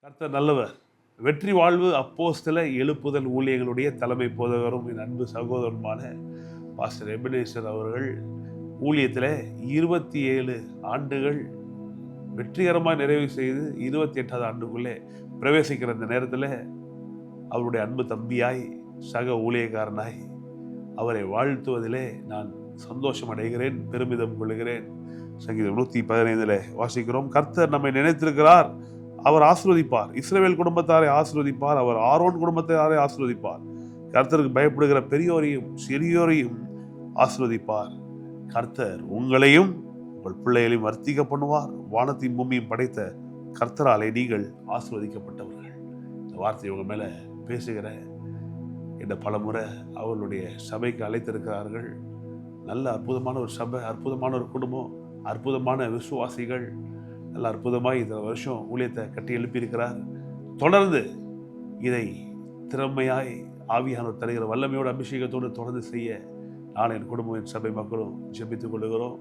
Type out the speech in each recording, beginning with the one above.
கர்த்தர் நல்லவர். வெற்றி வாழ்வு அப்போஸ்தல எழுப்புதல் ஊழியர்களுடைய தலைமை போதகரும் என் அன்பு சகோதரருமான பாஸ்டர் எபனேசர் அவர்கள் ஊழியத்தில் 27 ஆண்டுகள் வெற்றிகரமாக நிறைவு செய்து 28வது ஆண்டுக்குள்ளே பிரவேசிக்கிற இந்த நேரத்தில் அவருடைய அன்பு தம்பியாய் சக ஊழியக்காரனாய் அவரை வாழ்த்துவதிலே நான் சந்தோஷம் அடைகிறேன், பெருமிதம் கொள்கிறேன். சங்கீதம் 115 வாசிக்கிறோம், கர்த்தர் நம்மை நினைத்திருக்கிறார், அவர் ஆசீர்வதிப்பார். இஸ்ரவேல் குடும்பத்தாரை ஆசீர்வதிப்பார், அவர் ஆரோன் குடும்பத்தாரை ஆசீர்வதிப்பார். கர்த்தருக்கு பயப்படுகிற பெரியோரையும் சிறியோரையும் ஆசீர்வதிப்பார். கர்த்தர் உங்களையும் உங்கள் பிள்ளைகளையும் வர்த்திக்க பண்ணுவார். வானத்தையும் பூமியும் படைத்த கர்த்தராலே நீங்கள் ஆசீர்வதிக்கப்பட்டவர்கள். இந்த வார்த்தையை உங்க மேல பேசுகிற இந்த பல முறை அவர்களுடைய சபைக்கு அழைத்திருக்கிறார்கள். நல்ல அற்புதமான ஒரு சபை, அற்புதமான ஒரு குடும்பம், அற்புதமான விசுவாசிகள், நல்ல அற்புதமாய் இந்த வருஷம் ஊழியத்தை கட்டி எழுப்பியிருக்கிறார். தொடர்ந்து இதை திறமையாய் ஆவியானவர் தருகிற வல்லமையோட அபிஷேகத்தோடு தொடர்ந்து செய்ய நான் என் குடும்பம் என் சபை மக்களும் ஜெபித்துக் கொள்ளுகிறோம்.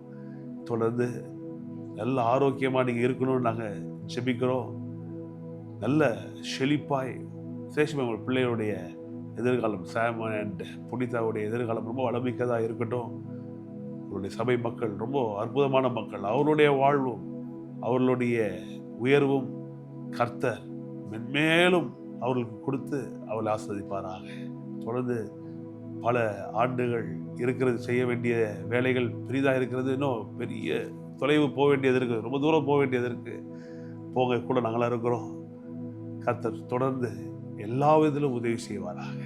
தொடர்ந்து நல்ல ஆரோக்கியமாக நீங்கள் இருக்கணும்னு நாங்கள் ஜெபிக்கிறோம். நல்ல செழிப்பாய் சேஷம் உங்கள் பிள்ளைகளுடைய எதிர்காலம், சாம் அண்ட் புனிதாவுடைய எதிர்காலம் ரொம்ப வளமிக்கதாக இருக்கட்டும். அவருடைய சபை மக்கள் ரொம்ப அற்புதமான மக்கள். அவருடைய வாழ்வும் அவர்களுடைய உயர்வும் கர்த்தர் மென்மேலும் அவர்களுக்கு கொடுத்து அவளை ஆஸ்வதிப்பாராக. தொடர்ந்து பல ஆண்டுகள் இருக்கிறது, செய்ய வேண்டிய வேலைகள் பெரிதாக இருக்கிறது, இன்னும் பெரிய தொலைவு போக வேண்டியது இருக்குது, ரொம்ப தூரம் போக வேண்டியது இருக்குது. போக கூட நாங்களாம் இருக்கிறோம். கர்த்தர் தொடர்ந்து எல்லா விதத்திலும் உதவி செய்வாராக.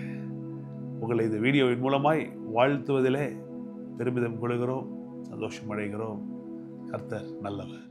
உங்களை இந்த வீடியோவின் மூலமாய் வாழ்த்துவதிலே பெருமிதம் கொள்கிறோம், சந்தோஷம் அடைகிறோம். கர்த்தர் நல்லவர்.